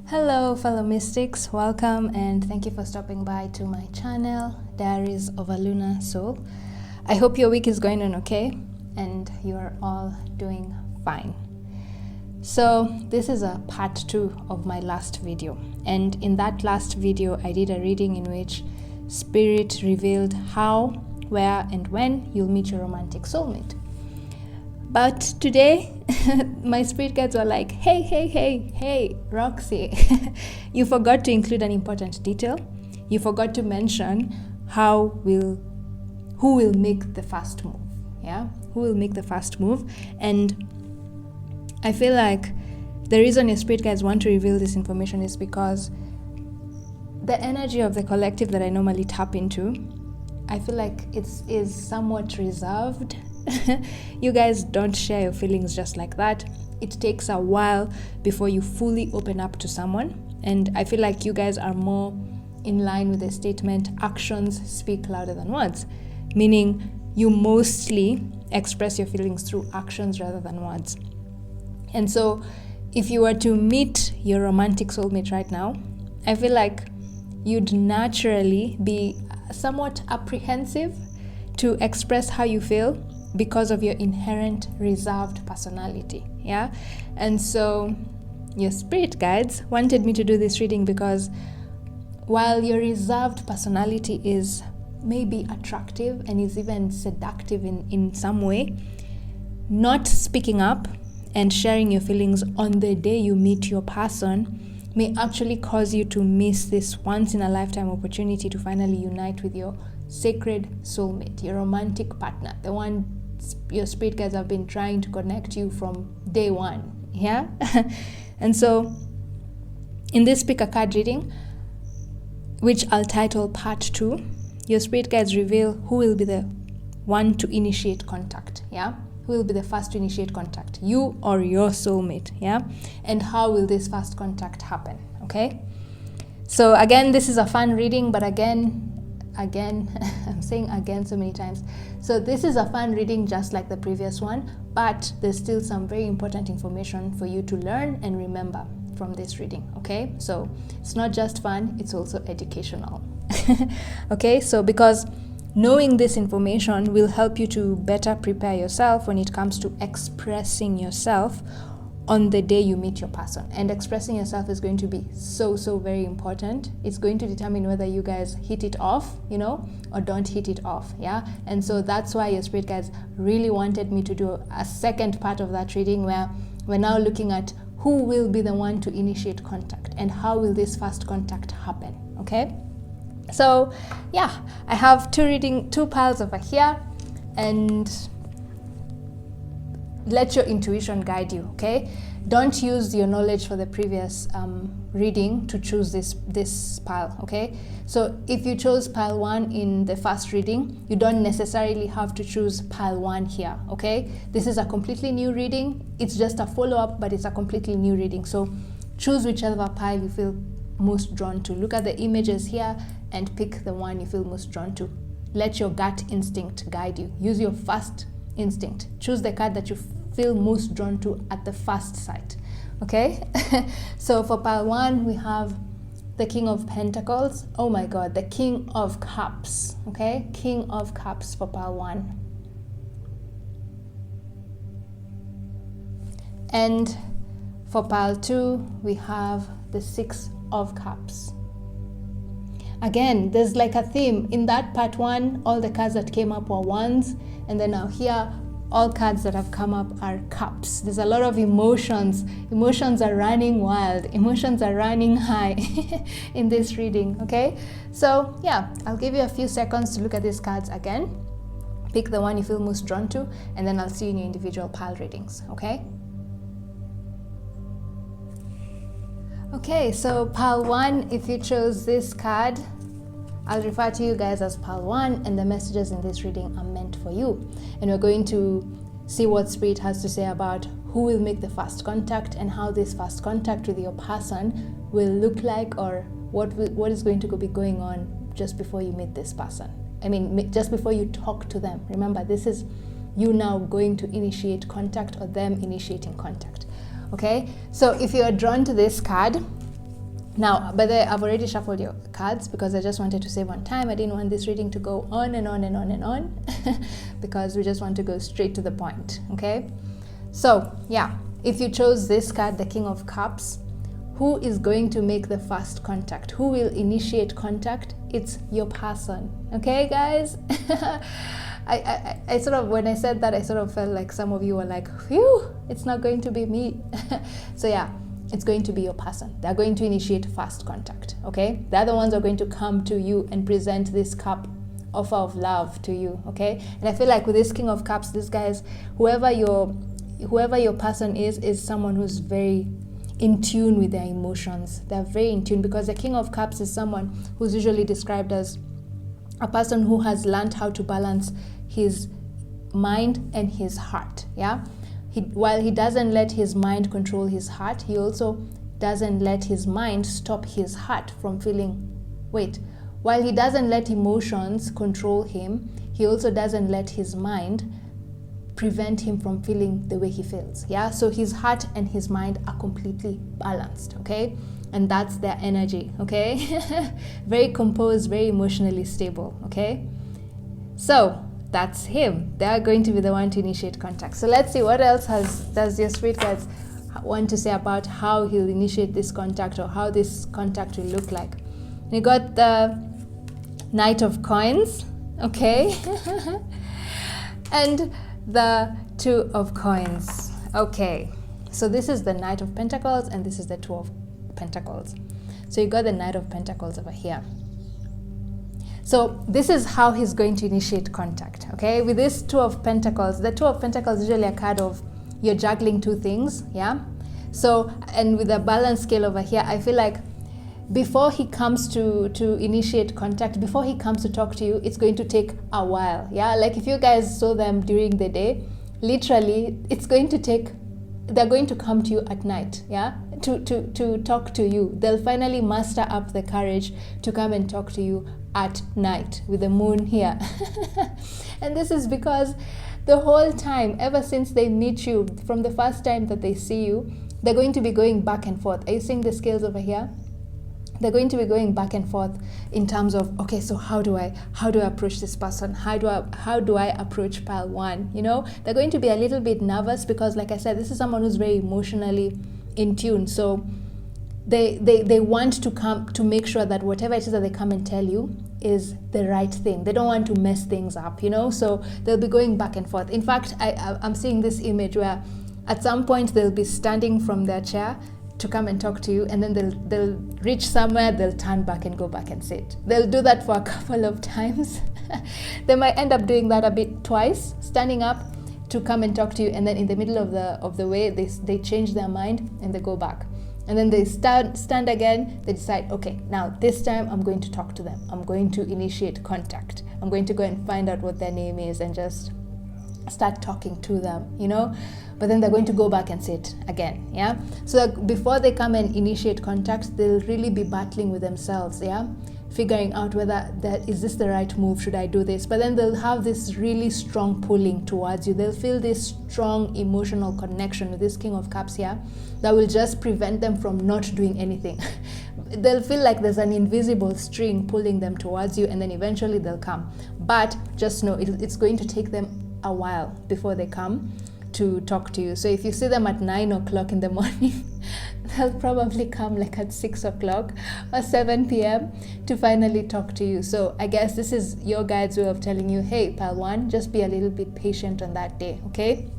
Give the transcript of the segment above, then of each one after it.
Hello fellow mystics, welcome and thank you for stopping by to my channel, Diaries of a Lunar Soul. I hope your week is going on okay and you are all doing fine. So this is a part 2 of my last video, and in that last video I did a reading in which Spirit revealed how, where and when you'll meet your romantic soulmate. But today, my spirit guides were like, hey, Roxy, you forgot to include an important detail. You forgot to mention who will make the first move. Yeah, who will make the first move? And I feel like the reason your spirit guides want to reveal this information is because the energy of the collective that I normally tap into, I feel like is somewhat reserved. You guys don't share your feelings just like that. It takes a while before you fully open up to someone, and I feel like you guys are more in line with the statement, actions speak louder than words, meaning you mostly express your feelings through actions rather than words. And so if you were to meet your romantic soulmate right now, I feel like you'd naturally be somewhat apprehensive to express how you feel because of your inherent reserved personality. Yeah, and so your spirit guides wanted me to do this reading because while your reserved personality is maybe attractive and is even seductive in some way, not speaking up and sharing your feelings on the day you meet your person may actually cause you to miss this once in a lifetime opportunity to finally unite with your sacred soulmate, your romantic partner, the one your spirit guides have been trying to connect you from day one. Yeah. And so in this pick a card reading, which I'll title part 2, your spirit guides reveal who will be the one to initiate contact. Yeah, who will be the first to initiate contact, you or your soulmate. Yeah, and how will this first contact happen? Okay, so again, this is a fun reading, but again I'm saying again so many times. So this is a fun reading just like the previous one, but there's still some very important information for you to learn and remember from this reading. Okay, so it's not just fun, it's also educational. Okay, so because knowing this information will help you to better prepare yourself when it comes to expressing yourself on the day you meet your person. And expressing yourself is going to be so very important. It's going to determine whether you guys hit it off, or don't hit it off. Yeah, and so that's why your spirit guides really wanted me to do a second part of that reading where we're now looking at who will be the one to initiate contact and how will this first contact happen. Okay, so yeah, I have two piles over here, and let your intuition guide you. Okay, don't use your knowledge for the previous reading to choose this pile. Okay, so if you chose pile 1 in the first reading, you don't necessarily have to choose pile 1 here. Okay, this is a completely new reading. It's just a follow-up, but it's a completely new reading. So choose whichever pile you feel most drawn to. Look at the images here and pick the one you feel most drawn to. Let your gut instinct guide you. Use your first instinct. Choose the card that you feel most drawn to at the first sight. Okay, so for pile 1 we have the King of Pentacles. Oh my God, the King of Cups. Okay, King of Cups for pile 1. And for pile 2 we have the 6 of Cups. Again, there's like a theme in that part 1. All the cards that came up were ones, and then now here all cards that have come up are cups. There's a lot of emotions. Emotions are running wild. Emotions are running high in this reading. Okay, so yeah, I'll give you a few seconds to look at these cards again. Pick the one you feel most drawn to, and then I'll see you in your individual pile readings. Okay. Okay, so pile 1, if you chose this card, I'll refer to you guys as pile 1, and the messages in this reading are meant for you. And we're going to see what Spirit has to say about who will make the first contact and how this first contact with your person will look like, or what is going to be going on just before you meet this person. I mean, just before you talk to them. Remember, this is you now going to initiate contact or them initiating contact. Okay, so if you are drawn to this card, Now, by the way, I've already shuffled your cards because I just wanted to save on time. I didn't want this reading to go on and on and on and on because we just want to go straight to the point, okay? So, yeah, if you chose this card, the King of Cups, who is going to make the first contact? Who will initiate contact? It's your person, okay, guys? I sort of, when I said that, I sort of felt like some of you were like, phew, it's not going to be me. So, yeah. It's going to be your person. They're going to initiate first contact, okay? They're the ones who are going to come to you and present this cup offer of love to you, okay? And I feel like with this King of Cups, this guys, whoever your person is someone who's very in tune with their emotions. They're very in tune because the King of Cups is someone who's usually described as a person who has learned how to balance his mind and his heart, yeah? While he doesn't let his mind control his heart, he also doesn't let his mind stop his heart from feeling. While he doesn't let emotions control him, he also doesn't let his mind prevent him from feeling the way he feels. Yeah, so his heart and his mind are completely balanced, okay? And that's their energy, okay? Very composed, very emotionally stable, okay? So that's him. They are going to be the one to initiate contact. So let's see what else does your spirit guides want to say about how he'll initiate this contact or how this contact will look like. You got the Knight of Coins, okay? And the Two of Coins. Okay, so this is the Knight of Pentacles and this is the Two of Pentacles. So you got the Knight of Pentacles over here. So this is how he's going to initiate contact, okay? With this Two of Pentacles, the Two of Pentacles is usually a card of you're juggling two things, yeah? So, and with the balance scale over here, I feel like before he comes to initiate contact, before he comes to talk to you, it's going to take a while, yeah? Like if you guys saw them during the day, literally, it's going to take, they're going to come to you at night, yeah? To talk to you. They'll finally muster up the courage to come and talk to you at night with the moon here. And this is because the whole time, ever since they meet you, from the first time that they see you, they're going to be going back and forth. Are you seeing the scales over here? They're going to be going back and forth in terms of, okay, so how do I approach this person? How do I approach pile one? You know, they're going to be a little bit nervous because, like I said, this is someone who's very emotionally in tune. So they want to come to make sure that whatever it is that they come and tell you is the right thing. They don't want to mess things up, you know, so they'll be going back and forth. In fact, I'm seeing this image where at some point they'll be standing from their chair to come and talk to you, and then they'll reach somewhere, they'll turn back and go back and sit. They'll do that for a couple of times. They might end up doing that a bit twice, standing up to come and talk to you, and then in the middle of the way they change their mind and they go back. And then they stand again, they decide, okay, now this time I'm going to talk to them. I'm going to initiate contact. I'm going to go and find out what their name is and just start talking to them, you know? But then they're going to go back and sit again, yeah? So before they come and initiate contact, they'll really be battling with themselves, yeah? Figuring out whether is this the right move, should I do this? But then they'll have this really strong pulling towards you. They'll feel this strong emotional connection with this King of Cups here that will just prevent them from not doing anything. They'll feel like there's an invisible string pulling them towards you, and then eventually they'll come. But just know it's going to take them a while before they come to talk to you. So if you see them at 9 o'clock in the morning, they'll probably come like at 6 o'clock or 7 p.m. to finally talk to you. So I guess this is your guide's way of telling you, hey, pile one, just be a little bit patient on that day, okay?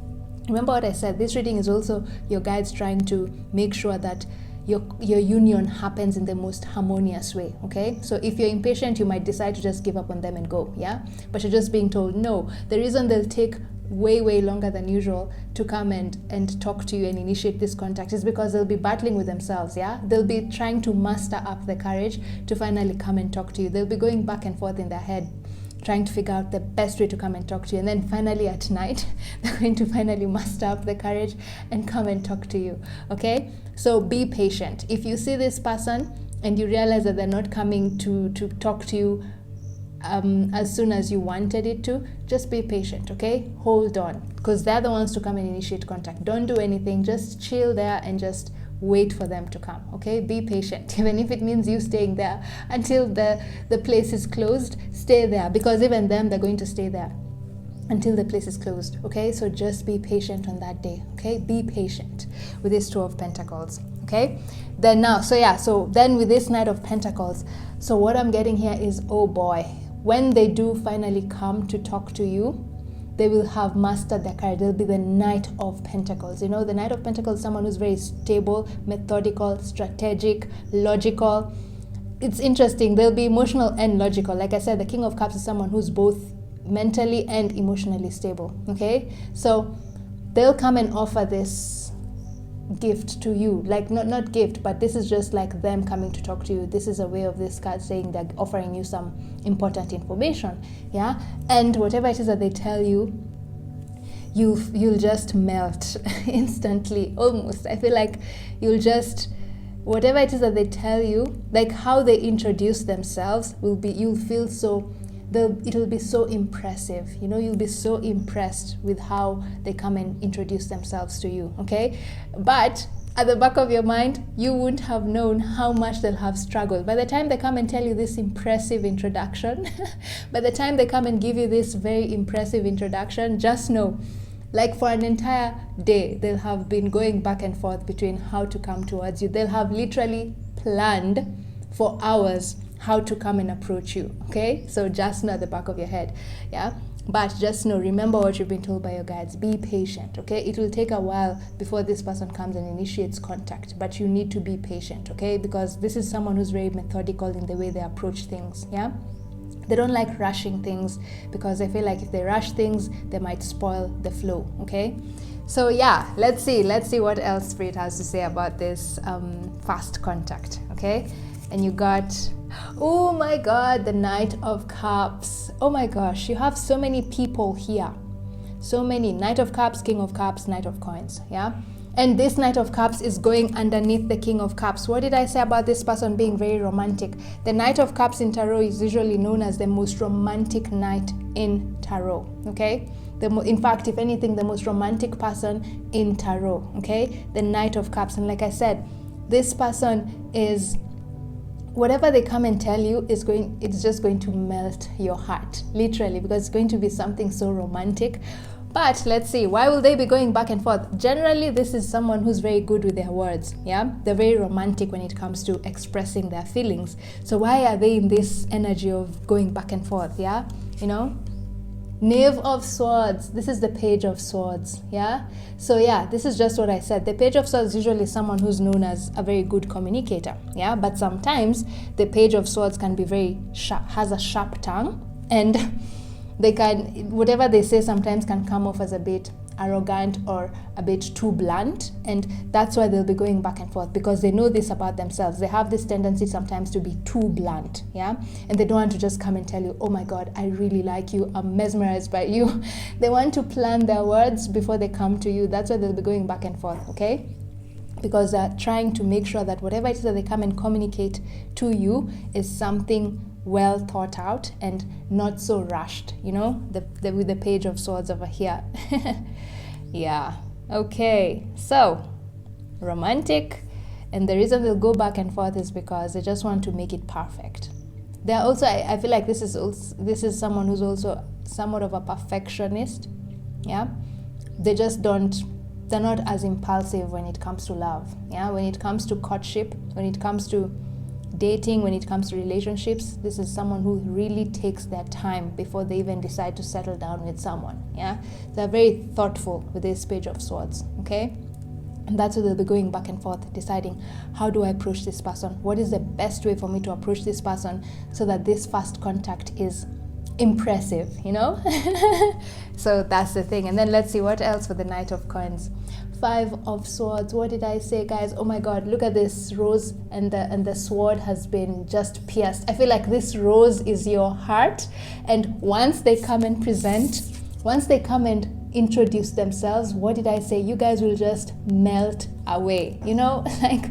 Remember what I said, this reading is also your guides trying to make sure that your union happens in the most harmonious way, okay? So if you're impatient, you might decide to just give up on them and go, yeah? But you're just being told, no, the reason they'll take way longer than usual to come and talk to you and initiate this contact is because they'll be battling with themselves, yeah? They'll be trying to muster up the courage to finally come and talk to you. They'll be going back and forth in their head, trying to figure out the best way to come and talk to you. And then finally at night, they're going to finally muster up the courage and come and talk to you, okay? So be patient. If you see this person and you realize that they're not coming to talk to you as soon as you wanted it to, just be patient, okay? Hold on, because they're the ones to come and initiate contact. Don't do anything, just chill there and just wait for them to come, okay? Be patient. Even if it means you staying there until the place is closed, stay there, because even them, they're going to stay there until the place is closed, okay? So just be patient on that day, okay? Be patient with this Two of Pentacles, okay? Then now, so then with this Knight of Pentacles, so what I'm getting here is, oh boy, when they do finally come to talk to you, they will have mastered their career. They'll be the Knight of Pentacles. You know, the Knight of Pentacles is someone who's very stable, methodical, strategic, logical. It's interesting. They'll be emotional and logical. Like I said, the King of Cups is someone who's both mentally and emotionally stable, okay? So they'll come and offer this gift to you, like not gift, but this is just like them coming to talk to you. This is a way of this card saying they're offering you some important information, yeah? And whatever it is that they tell you, you'll just melt instantly, almost. I feel like you'll just, whatever it is that they tell you, like how they introduce themselves you'll feel so, it'll be so impressive, you know, you'll be so impressed with how they come and introduce themselves to you, okay? But at the back of your mind, you wouldn't have known how much they'll have struggled. By the time they come and tell you this impressive introduction, by the time they come and give you this very impressive introduction, just know, like for an entire day, they'll have been going back and forth between how to come towards you. They'll have literally planned for hours how to come and approach you, okay? So just know at the back of your head, yeah? But just know, remember what you've been told by your guides. Be patient, okay? It will take a while before this person comes and initiates contact, but you need to be patient, okay? Because this is someone who's very methodical in the way they approach things, yeah? They don't like rushing things, because they feel like if they rush things, they might spoil the flow, okay? So yeah, let's see what else Spirit has to say about this fast contact, okay? And you got, oh my God, the Knight of Cups. Oh my gosh, you have so many people here. So many. Knight of Cups, King of Cups, Knight of Coins, yeah? And this Knight of Cups is going underneath the King of Cups. What did I say about this person being very romantic? The Knight of Cups in Tarot is usually known as the most romantic knight in Tarot, okay? In fact, if anything, the most romantic person in Tarot, okay? The Knight of Cups. And like I said, this person is, whatever they come and tell you it's just going to melt your heart, literally, because it's going to be something so romantic. But let's see, why will they be going back and forth? Generally, this is someone who's very good with their words, yeah? They're very romantic when it comes to expressing their feelings. So why are they in this energy of going back and forth, yeah? You know? Knave of Swords. This is the Page of Swords, yeah? So yeah, this is just what I said. The Page of Swords is usually someone who's known as a very good communicator, yeah? But sometimes the Page of Swords can be very sharp, has a sharp tongue, and they can, whatever they say sometimes can come off as a bit arrogant or a bit too blunt, and that's why they'll be going back and forth, because they know this about themselves. They have this tendency sometimes to be too blunt, yeah? And they don't want to just come and tell you, oh my God, I really like you, I'm mesmerized by you. They want to plan their words before they come to you. That's why they'll be going back and forth, okay? Because they're trying to make sure that whatever it is that they come and communicate to you is something well thought out and not so rushed, you know, with the Page of Swords over here. Yeah, okay, so romantic, and the reason they'll go back and forth is because they just want to make it perfect. They're also, I feel like this is someone who's also somewhat of a perfectionist, yeah? They're not as impulsive when it comes to love, yeah? When it comes to courtship, when it comes to dating, when it comes to relationships, this is someone who really takes their time before they even decide to settle down with someone, yeah? They're very thoughtful with this Page of Swords, okay? And that's why they'll be going back and forth, deciding, how do I approach this person? What is the best way for me to approach this person so that this first contact is impressive, you know? So that's the thing. And then let's see what else for the Knight of Coins. 5 of Swords. What did I say, guys? Oh my God, look at this rose, and the sword has been just pierced. I feel like this rose is your heart, and once they come and introduce themselves, what did I say? You guys will just melt away, you know? Like,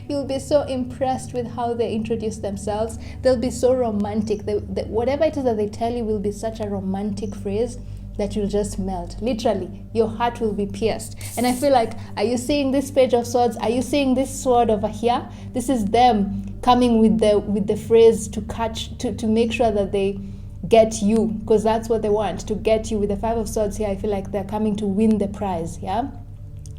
you'll be so impressed with how they introduce themselves. They'll be so romantic. Whatever it is that they tell you will be such a romantic phrase. that you'll just melt. Literally, your heart will be pierced. And I feel like, are you seeing this Page of Swords? Are you seeing this sword over here? This is them coming with the phrase to make sure that they get you, because that's what they want, to get you. With the Five of Swords here, I feel like they're coming to win the prize, yeah?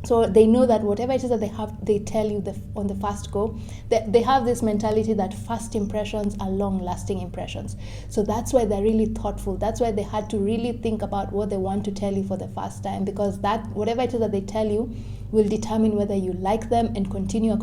So they know that whatever it is that they tell you on the first go, they have this mentality that first impressions are long-lasting impressions. So that's why they're really thoughtful. That's why they had to really think about what they want to tell you for the first time, because that whatever it is that they tell you will determine whether you like them and continue having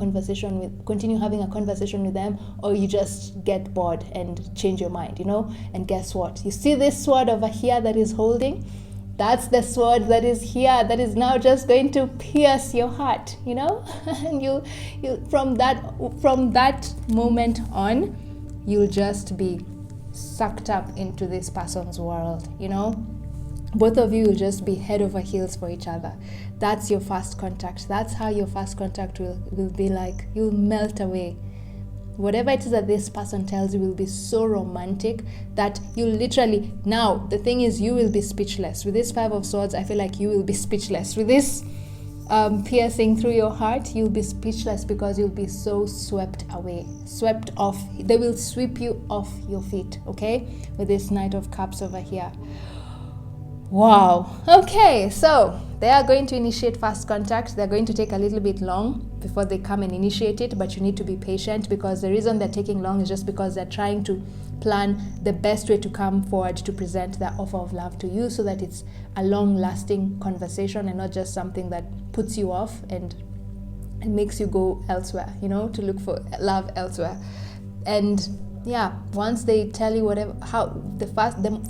a conversation with them, or you just get bored and change your mind, you know. And guess what? You see this sword over here that is holding? That's the sword that is here, that is now just going to pierce your heart, you know. And you from that moment on, you'll just be sucked up into this person's world, you know. Both of you will just be head over heels for each other. That's your first contact. That's how your first contact will be like. You'll melt away. Whatever it is that this person tells you will be so romantic that you literally, now the thing is, you will be speechless. With this Five of Swords, I feel like you will be speechless. With this piercing through your heart, you'll be speechless because you'll be so swept away, swept off. They will sweep you off your feet, okay? With this Knight of Cups over here. Wow. Okay, so they are going to initiate first contact. They're going to take a little bit long before they come and initiate it, but you need to be patient, because the reason they're taking long is just because they're trying to plan the best way to come forward to present their offer of love to you, so that it's a long-lasting conversation and not just something that puts you off and makes you go elsewhere, you know, to look for love elsewhere. And yeah, once they tell you whatever,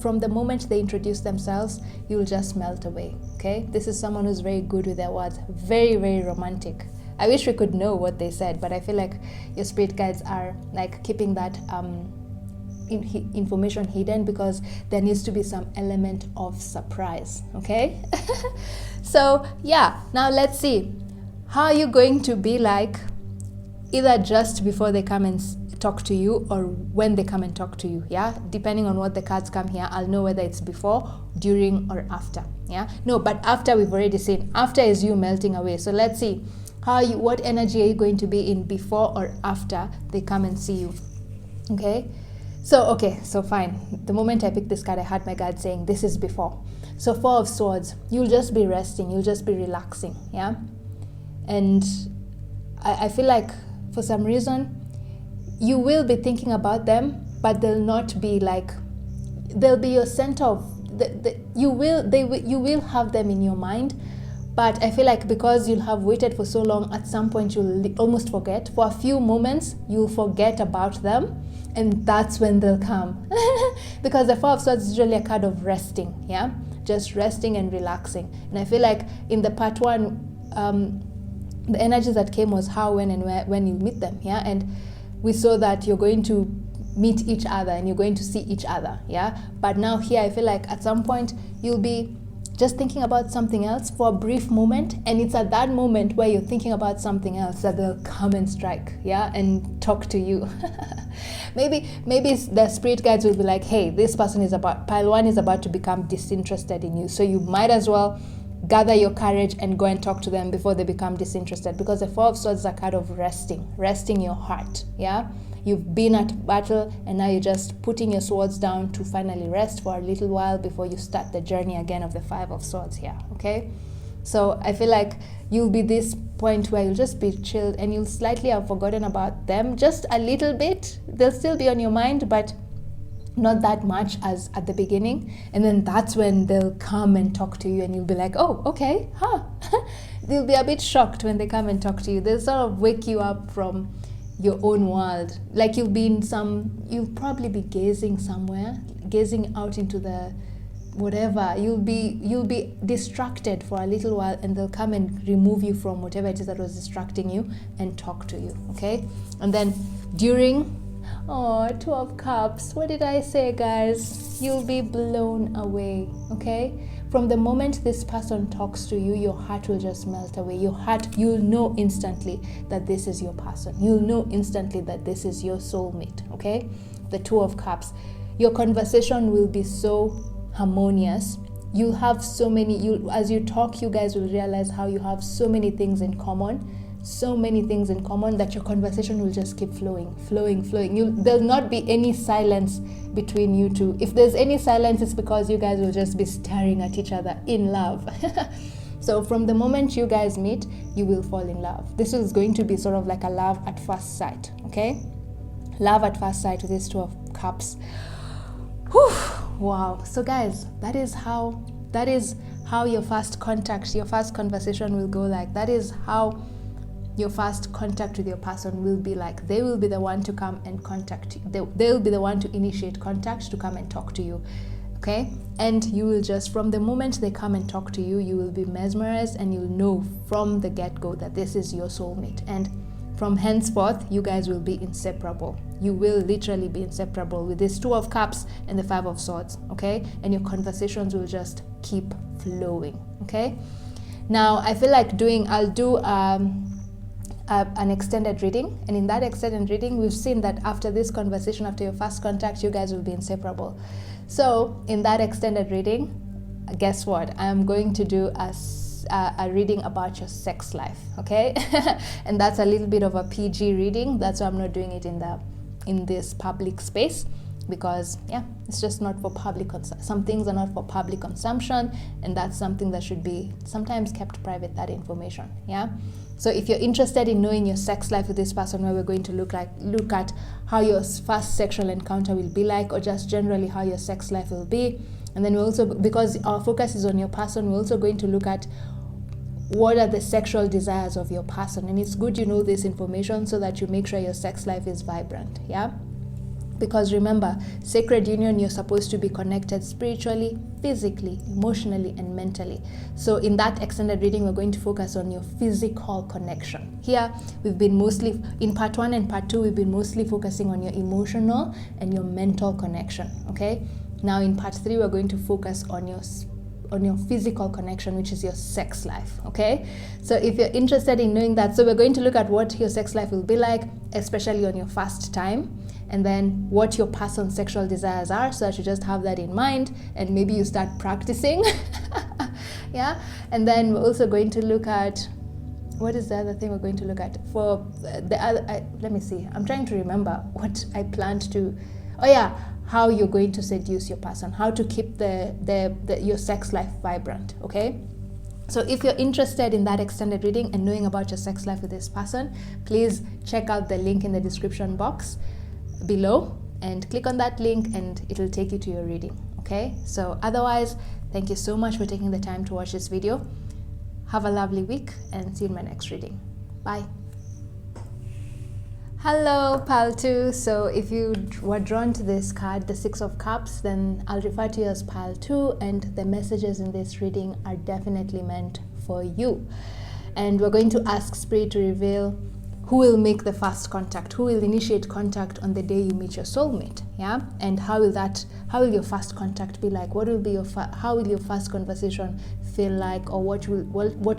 from the moment they introduce themselves, you'll just melt away, okay? This is someone who's very good with their words, very, very romantic. I wish we could know what they said, but I feel like your spirit guides are like keeping that information hidden, because there needs to be some element of surprise, okay? So yeah, now let's see. How are you going to be like, either just before they come and talk to you, or when they come and talk to you, yeah? Depending on what the cards come here, I'll know whether it's before, during, or after, yeah? No, but after we've already seen. After is you melting away. So let's see, what energy are you going to be in before or after they come and see you, okay? So fine. The moment I picked this card, I had my guide saying this is before. So Four of Swords, you'll just be resting, you'll just be relaxing, yeah? And I feel like for some reason, you will be thinking about them, but they'll not be like, they'll be your center of, you will have them in your mind, but I feel like because you'll have waited for so long, at some point you'll almost forget. For a few moments, you'll forget about them, and that's when they'll come. Because the Four of Swords is usually a card of resting, yeah? Just resting and relaxing. And I feel like in the part one, the energies that came was how, when, and where, when you meet them, yeah? And we saw that you're going to meet each other and you're going to see each other, yeah? But now here, I feel like at some point, you'll be just thinking about something else for a brief moment, and it's at that moment where you're thinking about something else that they'll come and strike, yeah, and talk to you. maybe the spirit guides will be like, hey, this person pile one is about to become disinterested in you, so you might as well gather your courage and go and talk to them before they become disinterested, because the Four of Swords is a card of resting your heart, yeah? You've been at battle, and now you're just putting your swords down to finally rest for a little while before you start the journey again of the Five of Swords here, okay? So I feel like you'll be this point where you'll just be chilled, and you'll slightly have forgotten about them, just a little bit. They'll still be on your mind, but not that much as at the beginning. And then that's when they'll come and talk to you, and you'll be like, oh, okay, You'll be a bit shocked when they come and talk to you. They'll sort of wake you up from your own world. Like you'll probably be gazing somewhere, gazing out into the whatever. You'll be distracted for a little while, and they'll come and remove you from whatever it is that was distracting you and talk to you, okay? And then during, Two of Cups, what did I say, guys? You'll be blown away, okay? From the moment this person talks to you, your heart will just melt away. You'll know instantly that this is your person. You'll know instantly that this is your soulmate, okay? The Two of Cups. Your conversation will be so harmonious. you'll have so many, as you talk, you guys will realize how you have so many things in common, that your conversation will just keep flowing. There'll not be any silence between you two. If there's any silence, it's because you guys will just be staring at each other in love. So from the moment you guys meet, you will fall in love. This is going to be sort of like a love at first sight, okay? Love at first sight with this Two of Cups. Whew, wow. So guys, that is how your first contact, your first conversation will go like. That is how your first contact with your person will be like. They will be the one to come and contact you. They'll be the one to initiate contact, to come and talk to you. Okay, and you will just, from the moment they come and talk to you, you will be mesmerized, and you'll know from the get-go that this is your soulmate. And from henceforth, you guys will be inseparable. You will literally be inseparable with this Two of Cups and the Five of Swords, okay? And your conversations will just keep flowing, okay? Now, I feel like I'll do an extended reading, and in that extended reading, we've seen that after this conversation, after your first contact, you guys will be inseparable. So in that extended reading, guess what? I'm going to do a reading about your sex life, okay? And that's a little bit of a PG reading. That's why I'm not doing it in this public space, because yeah, it's just not for public some things are not for public consumption, and that's something that should be sometimes kept private, that information. Yeah, so if you're interested in knowing your sex life with this person, where we're going to look at how your first sexual encounter will be like, or just generally how your sex life will be. And then we also, because our focus is on your person, we're also going to look at what are the sexual desires of your person. And it's good you know this information so that you make sure your sex life is vibrant. Yeah, because remember, sacred union, you're supposed to be connected spiritually, physically, emotionally, and mentally. So in that extended reading, we're going to focus on your physical connection. Here, we've been mostly, in part 1 and part 2, we've been mostly focusing on your emotional and your mental connection, okay? Now in part 3, we're going to focus on your physical connection, which is your sex life, okay? So if you're interested in knowing that, so we're going to look at what your sex life will be like, especially on your first time, and then what your person's sexual desires are, so that you just have that in mind, and maybe you start practicing. Yeah, and then we're also going to look at, what is the other thing we're going to look at? For the other, let me see, I'm trying to remember what I planned to, oh yeah, how you're going to seduce your person, how to keep your sex life vibrant, okay? So if you're interested in that extended reading and knowing about your sex life with this person, please check out the link in the description box below and click on that link, and it'll take you to your reading, okay? So otherwise, thank you so much for taking the time to watch this video. Have a lovely week, and see you in my next reading. Bye. Hello, Pal 2. So if you were drawn to this card, the Six of Cups, then I'll refer to you as Pal 2, and the messages in this reading are definitely meant for you. And we're going to ask Spirit to reveal who will make the first contact, who will initiate contact on the day you meet your soulmate, yeah? And how will your first contact be like? What will be how will your first conversation feel like, or what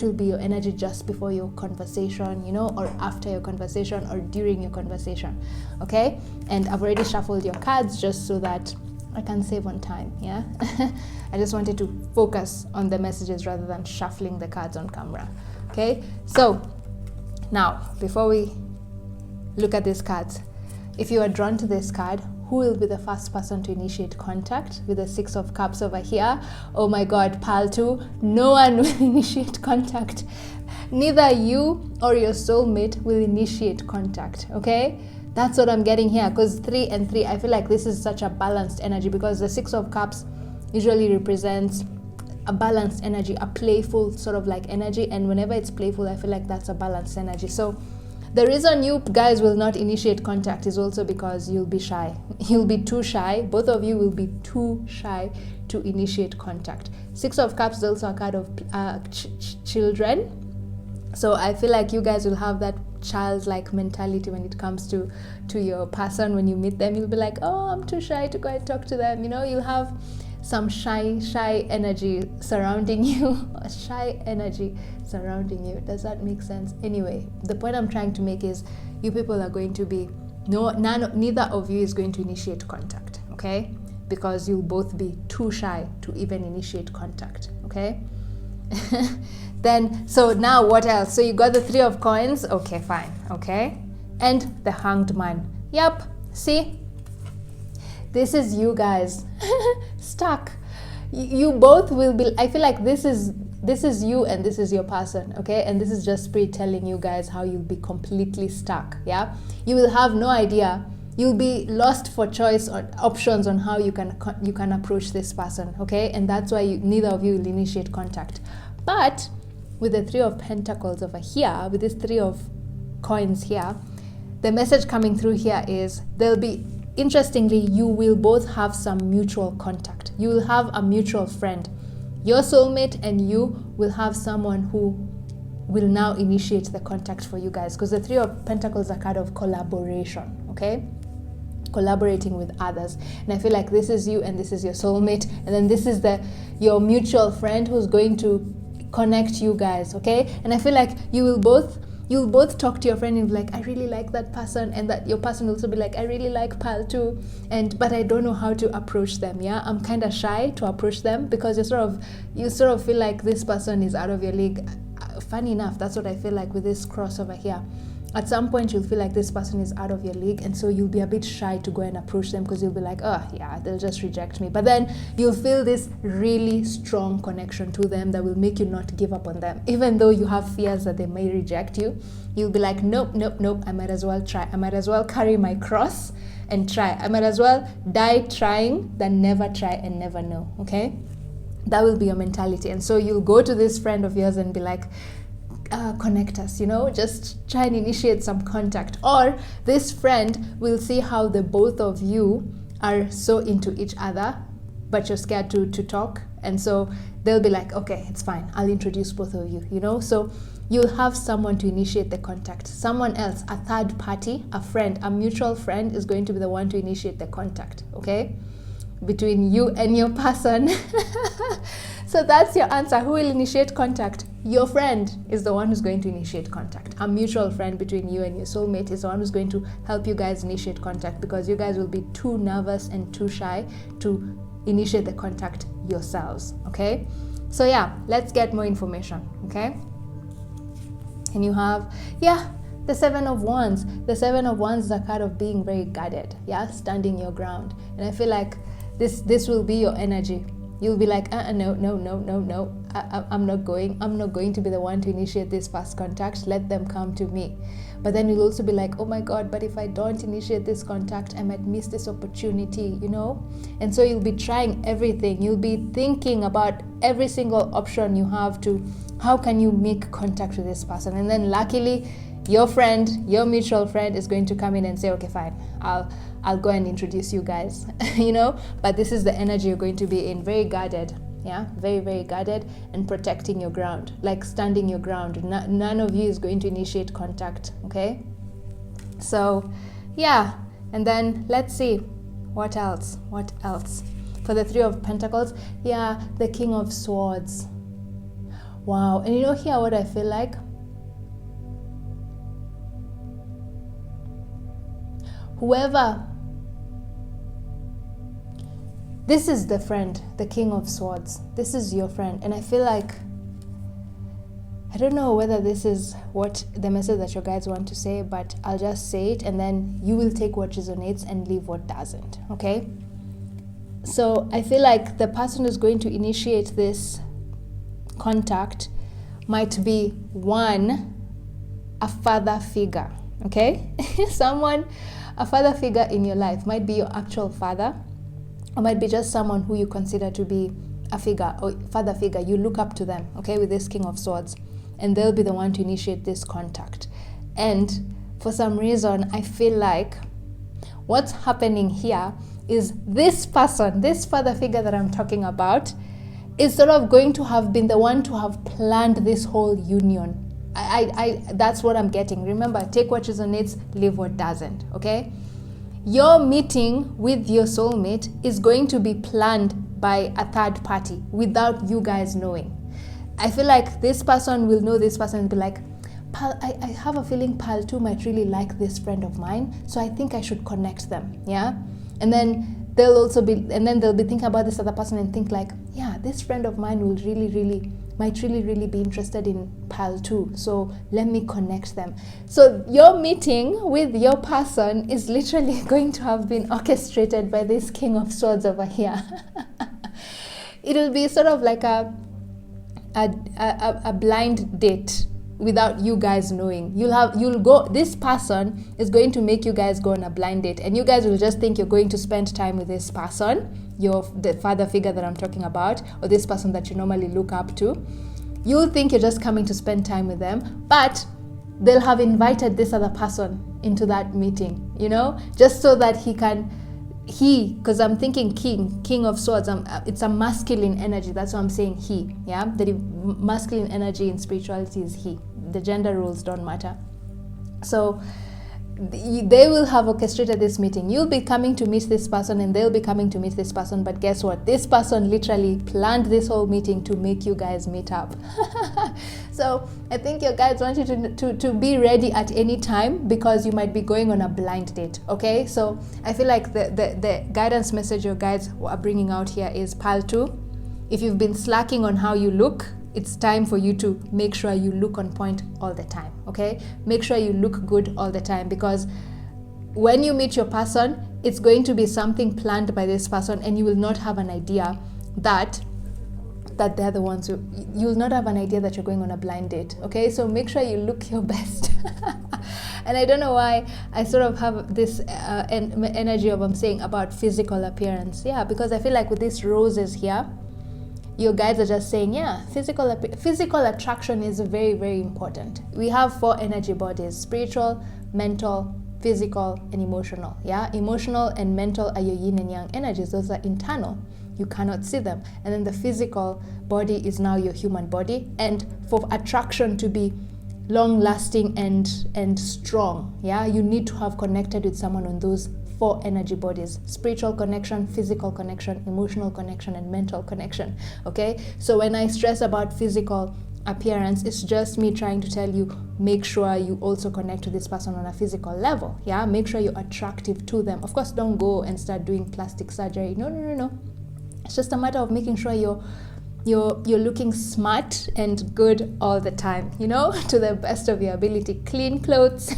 will be your energy just before your conversation, you know, or after your conversation, or during your conversation, okay? And I've already shuffled your cards just so that I can save on time, yeah? I just wanted to focus on the messages rather than shuffling the cards on camera, okay? So now, before we look at these cards, if you are drawn to this card, who will be the first person to initiate contact with the Six of Cups over here? Oh my God, Pal 2, no one will initiate contact. Neither you or your soulmate will initiate contact, okay? That's what I'm getting here, because 3 and 3, I feel like this is such a balanced energy, because the Six of Cups usually represents a balanced energy, a playful sort of like energy, and whenever it's playful, I feel like that's a balanced energy. So the reason you guys will not initiate contact is also because you'll be shy. You'll be too shy. Both of you will be too shy to initiate contact. Six of Cups is also a card of children. So I feel like you guys will have that childlike mentality when it comes to your person. When you meet them, you'll be like, oh, I'm too shy to go and talk to them. You know, you'll have some shy energy surrounding you. A shy energy surrounding you. Does that make sense? Anyway, the point I'm trying to make is you people are going to be, neither of you is going to initiate contact, okay? because you'll both be too shy to even initiate contact, okay? Then, so now what else? So you got the 3 of coins. Okay, fine. Okay. And the Hanged Man. Yep. See? This is you guys. Stuck. You both will be, I feel like this is you and this is your person, okay? And this is just Spirit telling you guys how you'll be completely stuck, yeah? You will have no idea. You'll be lost for choice or options on how you can approach this person, okay? And that's why neither of you will initiate contact. But with the 3 of Pentacles over here, with this 3 of coins here, the message coming through here is there'll be, interestingly, you will both have some mutual contact. You will have a mutual friend. Your soulmate and you will have someone who will now initiate the contact for you guys, because the 3 of Pentacles are kind of collaboration, okay? Collaborating with others. And I feel like this is you and this is your soulmate, and then this is your mutual friend who's going to connect you guys, okay? And I feel like you'll both talk to your friend and be like, I really like that person, and that your person will also be like, I really like Pal too, but I don't know how to approach them. Yeah, I'm kind of shy to approach them because you sort of feel like this person is out of your league. Funny enough, that's what I feel like with this cross over here. At some point you'll feel like this person is out of your league, and so you'll be a bit shy to go and approach them because you'll be like, oh yeah, they'll just reject me. But then you'll feel this really strong connection to them that will make you not give up on them. Even though you have fears that they may reject you, you'll be like, nope, I might as well try. I might as well carry my cross and try. I might as well die trying than never try and never know, okay? That will be your mentality. And so you'll go to this friend of yours and be like, connect us, just try and initiate some contact. Or this friend will see how the both of you are so into each other, but you're scared to talk, and so they'll be like, okay, it's fine, I'll introduce both of you, so you'll have someone to initiate the contact. Someone else, a third party, a friend, a mutual friend is going to be the one to initiate the contact, okay, between you and your person. So that's your answer. Who will initiate contact? Your friend is the one who's going to initiate contact. A mutual friend between you and your soulmate is the one who's going to help you guys initiate contact, because you guys will be too nervous and too shy to initiate the contact yourselves, okay? So yeah, let's get more information, okay? And you have, the 7 of Wands. The 7 of Wands is a card of being very guarded, standing your ground. And I feel like this will be your energy. You'll be like, no, I'm not going to be the one to initiate this first contact. Let them come to me. But then you'll also be like, oh my God, but if I don't initiate this contact, I might miss this opportunity, And so you'll be trying everything. You'll be thinking about every single option you have to, how can you make contact with this person? And then luckily, your friend, your mutual friend is going to come in and say, okay, fine, I'll go and introduce you guys, But this is the energy you're going to be in, very guarded, very, very guarded, and protecting your ground, like standing your ground. None of you is going to initiate contact, okay? So, and then let's see, what else? For the 3 of Pentacles, the King of Swords. Wow, and here what I feel like? Whoever, this is the friend, the King of Swords. This is your friend. And I feel like, I don't know whether this is what the message that your guides want to say, but I'll just say it, and then you will take what resonates and leave what doesn't, okay? So I feel like the person who's going to initiate this contact might be a father figure, okay? A father figure in your life. Might be your actual father, or might be just someone who you consider to be a figure or father figure. You look up to them, okay, with this King of Swords, and they'll be the one to initiate this contact. And for some reason, I feel like what's happening here is this person, this father figure that I'm talking about, is sort of going to have been the one to have planned this whole union. I that's what I'm getting. Remember, take what resonates, leave what doesn't, okay? Your meeting with your soulmate is going to be planned by a third party without you guys knowing. I feel like this person will know this person and be like, Pal, I have a feeling Pal too might really like this friend of mine, so I think I should connect them, And then they'll be thinking about this other person and think like, yeah, this friend of mine might really be interested in pile 2, so let me connect them. So your meeting with your person is literally going to have been orchestrated by this King of Swords over here. It'll be sort of like a blind date without you guys knowing. This person is going to make you guys go on a blind date, and you guys will just think you're going to spend time with this person, the father figure that I'm talking about, or this person that you normally look up to. You'll think you're just coming to spend time with them, but they'll have invited this other person into that meeting, just so that because I'm thinking king of swords, it's a masculine energy. That's why I'm saying he, the masculine energy in spirituality is he. The gender rules don't matter. So they will have orchestrated this meeting. You'll be coming to meet this person, and they'll be coming to meet this person, but guess what? This person literally planned this whole meeting to make you guys meet up. So I think your guides want you to be ready at any time, because you might be going on a blind date. Okay, so I feel like the guidance message your guides are bringing out here is pile 2. If you've been slacking on how you look, it's time for you to make sure you look on point all the time. Okay, make sure you look good all the time, because when you meet your person, it's going to be something planned by this person, and you will not have an idea that they're the ones you'll not have an idea that you're going on a blind date. Okay, so make sure you look your best. And I don't know why I sort of have this energy of I'm saying about physical appearance. Yeah, because I feel like with these roses here, your guides are just saying, physical attraction is very, very important. We have 4 energy bodies: spiritual, mental, physical, and emotional. Emotional and mental are your yin and yang energies. Those are internal. You cannot see them. And then the physical body is now your human body. And for attraction to be long-lasting and strong, you need to have connected with someone on those 4 energy bodies: spiritual connection, physical connection, emotional connection, and mental connection. Okay, so when I stress about physical appearance, it's just me trying to tell you, make sure you also connect to this person on a physical level. Make sure you're attractive to them. Of course, don't go and start doing plastic surgery. No. It's just a matter of making sure you're looking smart and good all the time, to the best of your ability. Clean clothes,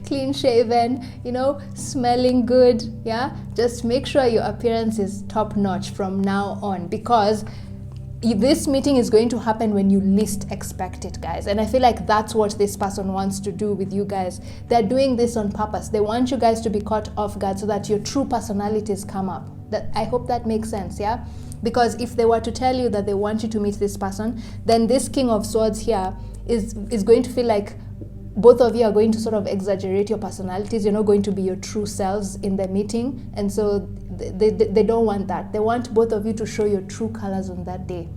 clean shaven, smelling good. Just make sure your appearance is top notch from now on, because this meeting is going to happen when you least expect it, guys. And I feel like that's what this person wants to do with you guys. They're doing this on purpose. They want you guys to be caught off guard so that your true personalities come up. I hope that makes sense, Because if they were to tell you that they want you to meet this person, then this King of Swords here is going to feel like both of you are going to sort of exaggerate your personalities. You're not going to be your true selves in the meeting. And so they don't want that. They want both of you to show your true colors on that day.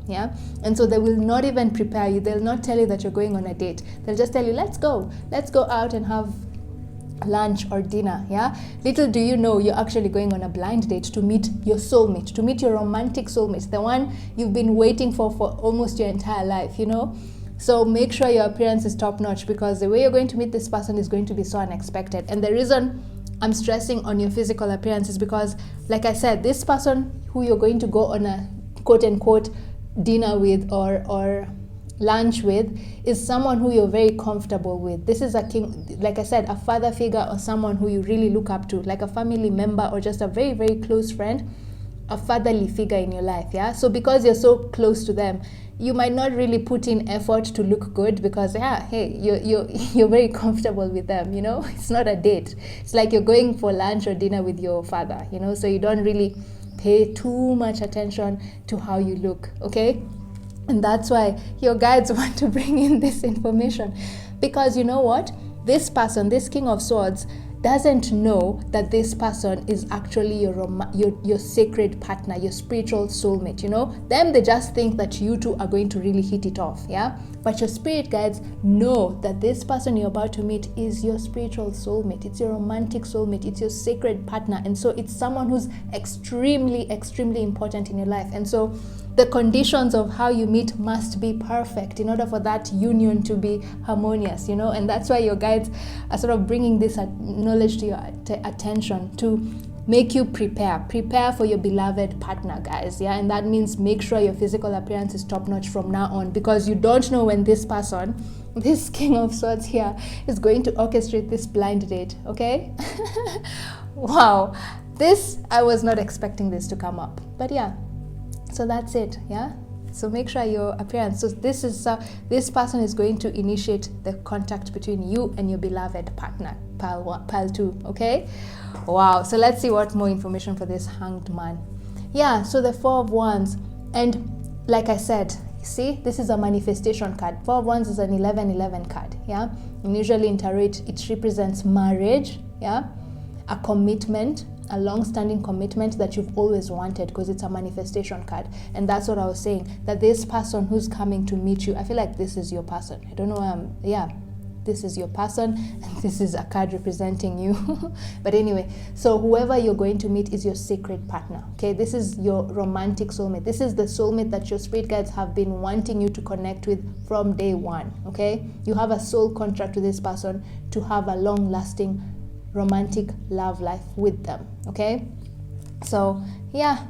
And so they will not even prepare you. They'll not tell you that you're going on a date. They'll just tell you, let's go out and have lunch or dinner. Little do you know, you're actually going on a blind date to meet your soulmate, to meet your romantic soulmate, the one you've been waiting for almost your entire life. So make sure your appearance is top notch, because the way you're going to meet this person is going to be so unexpected. And the reason I'm stressing on your physical appearance is because, like I said, this person who you're going to go on a quote unquote dinner with or lunch with is someone who you're very comfortable with. This is a king, like I said, a father figure or someone who you really look up to, like a family member or just a very, very close friend, a fatherly figure in your life. So because you're so close to them, you might not really put in effort to look good, because you're very comfortable with them. It's not a date. It's like you're going for lunch or dinner with your father, so you don't really pay too much attention to how you look. Okay. And that's why your guides want to bring in this information, because you know what? This person, this King of Swords, doesn't know that this person is actually your sacred partner, your spiritual soulmate. Them, they just think that you two are going to really hit it off. But your spirit guides know that this person you're about to meet is your spiritual soulmate. It's your romantic soulmate. It's your sacred partner. And so it's someone who's extremely, extremely important in your life. And so the conditions of how you meet must be perfect in order for that union to be harmonious, and that's why your guides are sort of bringing this knowledge to your attention, to make you prepare for your beloved partner, guys. Yeah, and that means make sure your physical appearance is top notch from now on, because you don't know when this person, this King of Swords here, is going to orchestrate this blind date. Okay. Wow, this, I was not expecting this to come up, but yeah, so that's it. Yeah, so make sure your appearance, so this is this person is going to initiate the contact between you and your beloved partner, pile 2. Okay. Wow, so let's see what more information for this Hanged Man. Yeah, so the 4 of Wands, and like I said, see, this is a manifestation card. 4 of Wands is an 11-11 card. Yeah, and usually in tarot it represents marriage. Yeah, a commitment, a long-standing commitment that you've always wanted, because it's a manifestation card. And that's what I was saying, that this person who's coming to meet you, I feel like this is your person. I don't know, yeah, this is your person, and this is a card representing you. But anyway, so whoever you're going to meet is your sacred partner. Okay, this is your romantic soulmate. This is the soulmate that your spirit guides have been wanting you to connect with from day one. Okay, you have a soul contract with this person to have a long-lasting romantic love life with them. Okay, so yeah.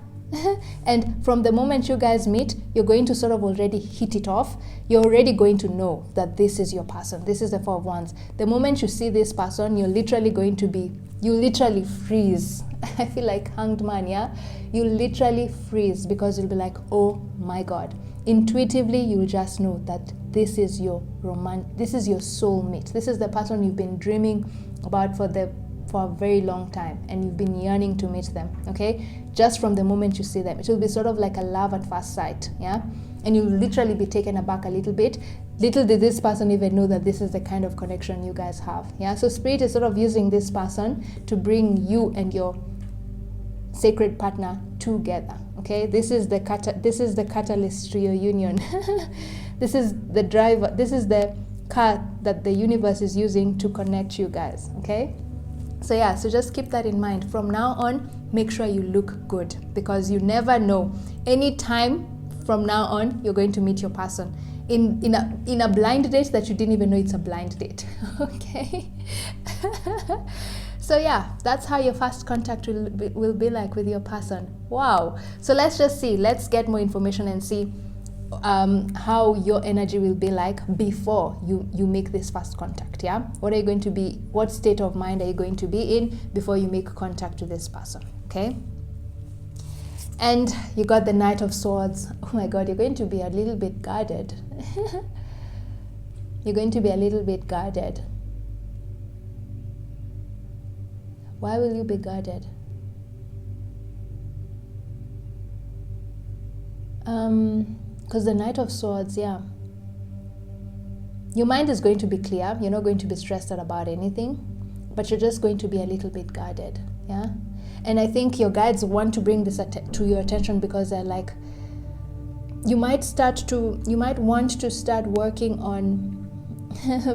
And from the moment you guys meet, you're going to sort of already hit it off. You're already going to know that this is your person. This is the 4 of Wands. The moment you see this person, you're literally going to be, you literally freeze. I feel like Hanged Man, yeah? You literally freeze, because you'll be like, oh my God. Intuitively, you'll just know that this is your this is your soulmate. This is the person you've been dreaming about for a very long time, and you've been yearning to meet them. Okay, just from the moment you see them, it will be sort of like a love at first sight. Yeah, and you'll literally be taken aback a little bit. Little did this person even know that this is the kind of connection you guys have. Yeah, so spirit is sort of using this person to bring you and your sacred partner together. Okay, this is the catalyst to your union. This is the driver, this is the car that the universe is using to connect you guys. Okay, so yeah, so just keep that in mind. From now on, make sure you look good, because you never know. Anytime from now on, you're going to meet your person in a blind date that you didn't even know it's a blind date. Okay. So yeah, that's how your first contact will be like with your person. Wow. So let's just see, let's get more information and see how your energy will be like before you make this first contact. Yeah, what are you going to be, what state of mind are you going to be in before you make contact with this person? Okay, and you got the Knight of Swords. Oh my God, you're going to be a little bit guarded. You're going to be a little bit guarded. Why will you be guarded? Because the Knight of Swords, yeah, your mind is going to be clear. You're not going to be stressed out about anything, but you're just going to be a little bit guarded. Yeah, and I think your guides want to bring this to your attention, because they're like, you might want to start working on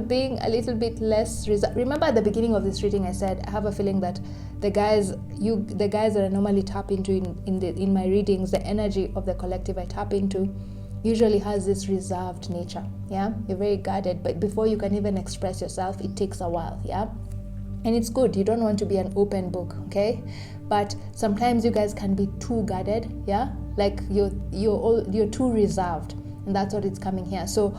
being a little bit less remember at the beginning of this reading I said I have a feeling that the guys that I normally tap into in my readings, the energy of the collective I tap into, usually has this reserved nature. Yeah, you're very guarded, but before you can even express yourself, it takes a while. Yeah, and it's good. You don't want to be an open book. Okay, but sometimes you guys can be too guarded. Yeah, like you're too reserved, and that's what it's coming here. So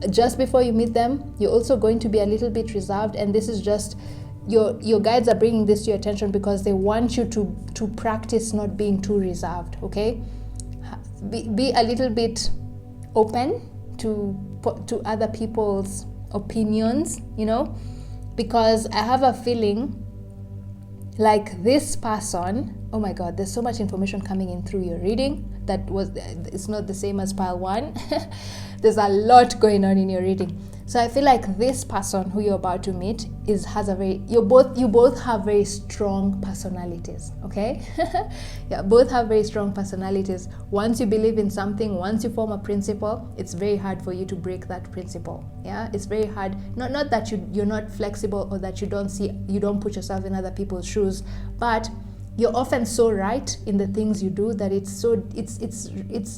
just before you meet them, you're also going to be a little bit reserved, and this is just your guides are bringing this to your attention because they want you to practice not being too reserved. Okay, be a little bit open to other people's opinions, you know, because I have a feeling like this person, oh my God, there's so much information coming in through your reading it's not the same as pile 1. There's a lot going on in your reading. So I feel like this person who you're about to meet you both have very strong personalities. Okay. Yeah, both have very strong personalities. Once you believe in something, once you form a principle, it's very hard for you to break that principle. Yeah, it's very hard. Not that you're not flexible or that you don't put yourself in other people's shoes, but you're often so right in the things you do that it's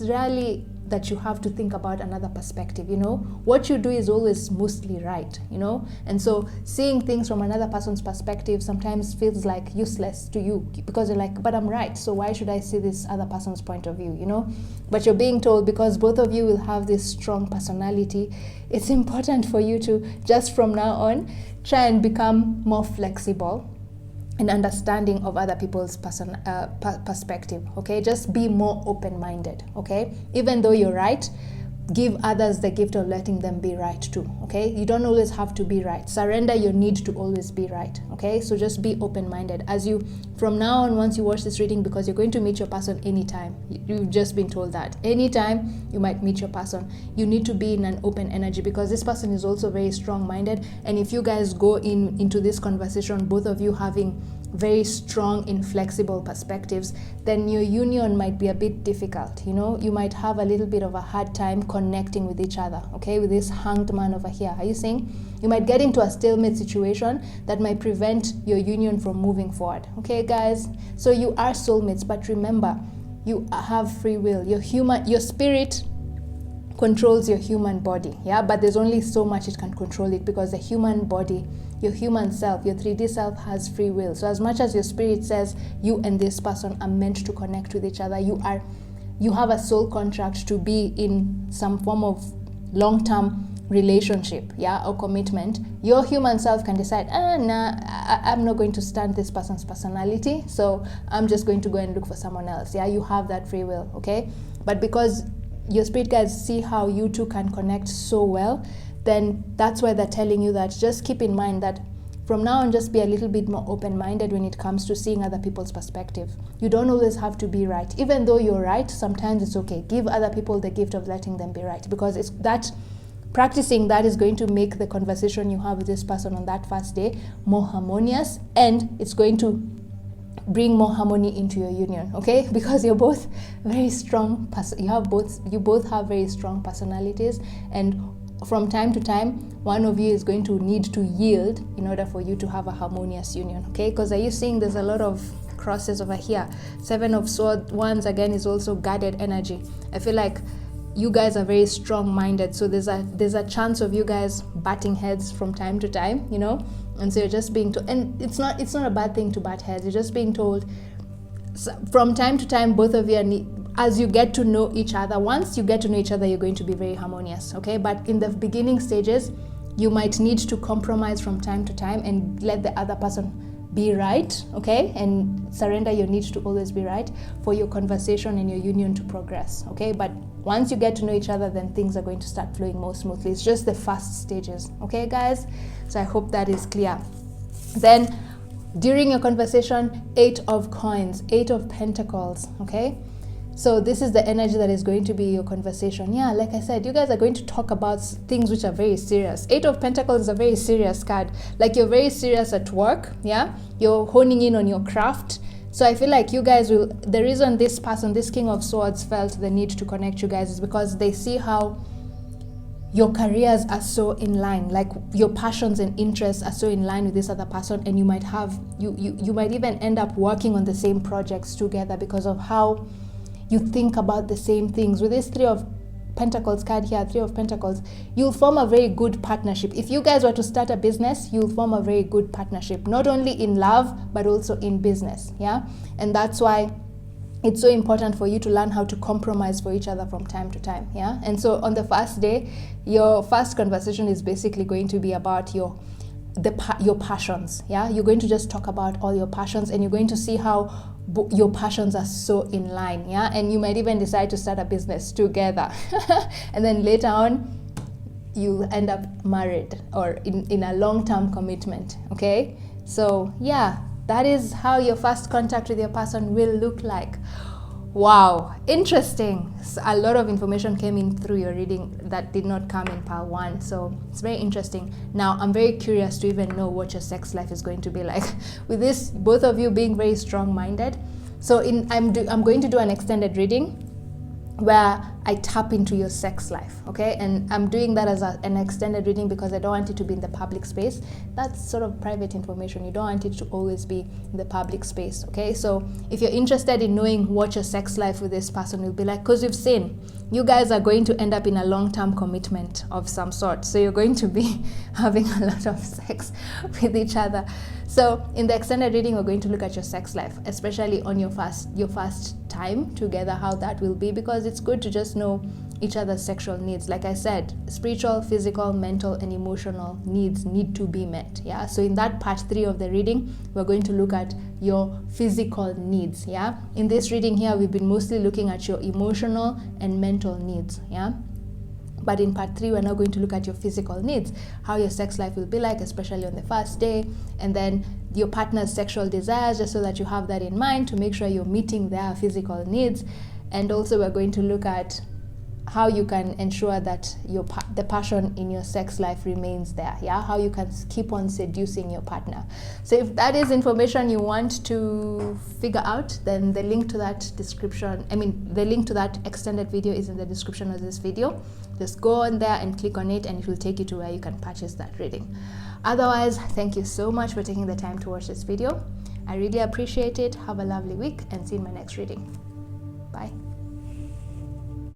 really that you have to think about another perspective. What you do is always mostly right, and so seeing things from another person's perspective sometimes feels like useless to you, because you're like, but I'm right, so why should I see this other person's point of view? But you're being told, because both of you will have this strong personality, it's important for you to just from now on try and become more flexible and understanding of other people's perspective, okay? Just be more open-minded, okay? Even though you're right, give others the gift of letting them be right too, okay? You don't always have to be right. Surrender your need to always be right, okay? So just be open-minded. From now on, once you watch this reading, because you're going to meet your person anytime. You've just been told that. Anytime you might meet your person, you need to be in an open energy, because this person is also very strong-minded. And if you guys go into this conversation, both of you having very strong, inflexible perspectives, then your union might be a bit difficult. You might have a little bit of a hard time connecting with each other, okay? With this hanged man over here. Are you seeing? You might get into a stalemate situation that might prevent your union from moving forward, okay, guys? So you are soulmates, but remember, you have free will. Your spirit controls your human body, yeah? But there's only so much it can control it, because the human body, your human self, your 3D self has free will. So as much as your spirit says you and this person are meant to connect with each other, you have a soul contract to be in some form of long-term relationship, yeah, or commitment. Your human self can decide, I'm not going to stand this person's personality, so I'm just going to go and look for someone else. Yeah, you have that free will, okay? But because your spirit guides see how you two can connect so well, then that's why they're telling you that just keep in mind that from now on, just be a little bit more open-minded when it comes to seeing other people's perspective. You don't always have to be right. Even though you're right, sometimes it's okay. Give other people the gift of letting them be right, because it's that practicing that is going to make the conversation you have with this person on that first day more harmonious, and it's going to bring more harmony into your union, okay? Because you're both very strong. You both have very strong personalities, and from time to time, one of you is going to need to yield in order for you to have a harmonious union, okay? Because are you seeing there's a lot of crosses over here? 7 of Swords, wands again, is also guarded energy. I feel like you guys are very strong-minded, so there's a chance of you guys butting heads from time to time, and so you're just being told, and it's not a bad thing to butt heads. You're just being told from time to time, both of you as you get to know each other. Once you get to know each other, you're going to be very harmonious, okay? But in the beginning stages, you might need to compromise from time to time and let the other person be right, okay? And surrender your need to always be right for your conversation and your union to progress, okay? But once you get to know each other, then things are going to start flowing more smoothly. It's just the first stages, okay, guys? So I hope that is clear. Then during your conversation, 8 of coins, 8 of pentacles, okay? So this is the energy that is going to be your conversation. Yeah, like I said, you guys are going to talk about things which are very serious. 8 of Pentacles is a very serious card. Like, you're very serious at work, yeah? You're honing in on your craft. So I feel like you guys will, the reason this person, this King of Swords, felt the need to connect you guys is because they see how your careers are so in line, like your passions and interests are so in line with this other person, and you might have, you might even end up working on the same projects together because of how you think about the same things. With this 3 of Pentacles card here, 3 of Pentacles, you'll form a very good partnership. If you guys were to start a business, you'll form a very good partnership, not only in love, but also in business, yeah? And that's why it's so important for you to learn how to compromise for each other from time to time, yeah? And so on the first day, your first conversation is basically going to be about your passions, yeah? You're going to just talk about all your passions, and you're going to see how your passions are so in line, yeah? And you might even decide to start a business together. And then later on, you end up married or in a long-term commitment, okay? So yeah, that is how your first contact with your person will look like. Wow, interesting. So a lot of information came in through your reading that did not come in pile 1, so it's very interesting. Now, I'm very curious to even know what your sex life is going to be like. With this, both of you being very strong-minded. So I'm going to do an extended reading where I tap into your sex life, okay? And I'm doing that as an extended reading because I don't want it to be in the public space. That's sort of private information. You don't want it to always be in the public space, okay? So if you're interested in knowing what your sex life with this person will be like, because you've seen, you guys are going to end up in a long-term commitment of some sort. So you're going to be having a lot of sex with each other. So in the extended reading, we're going to look at your sex life, especially on your first time together, how that will be, because it's good to just know each other's sexual needs. Like I said, spiritual, physical, mental, and emotional needs need to be met. Yeah. So in that part 3 of the reading, we're going to look at your physical needs. Yeah. In this reading here, we've been mostly looking at your emotional and mental needs. Yeah. But in part 3, we're now going to look at your physical needs, how your sex life will be like, especially on the first day, and then your partner's sexual desires, just so that you have that in mind to make sure you're meeting their physical needs. And also we're going to look at how you can ensure that the passion in your sex life remains there. Yeah, how you can keep on seducing your partner. So if that is information you want to figure out, then the link to that the link to that extended video is in the description of this video. Just go on there and click on it, and it will take you to where you can purchase that reading. Otherwise, thank you so much for taking the time to watch this video. I really appreciate it. Have a lovely week, and see you in my next reading. Bye.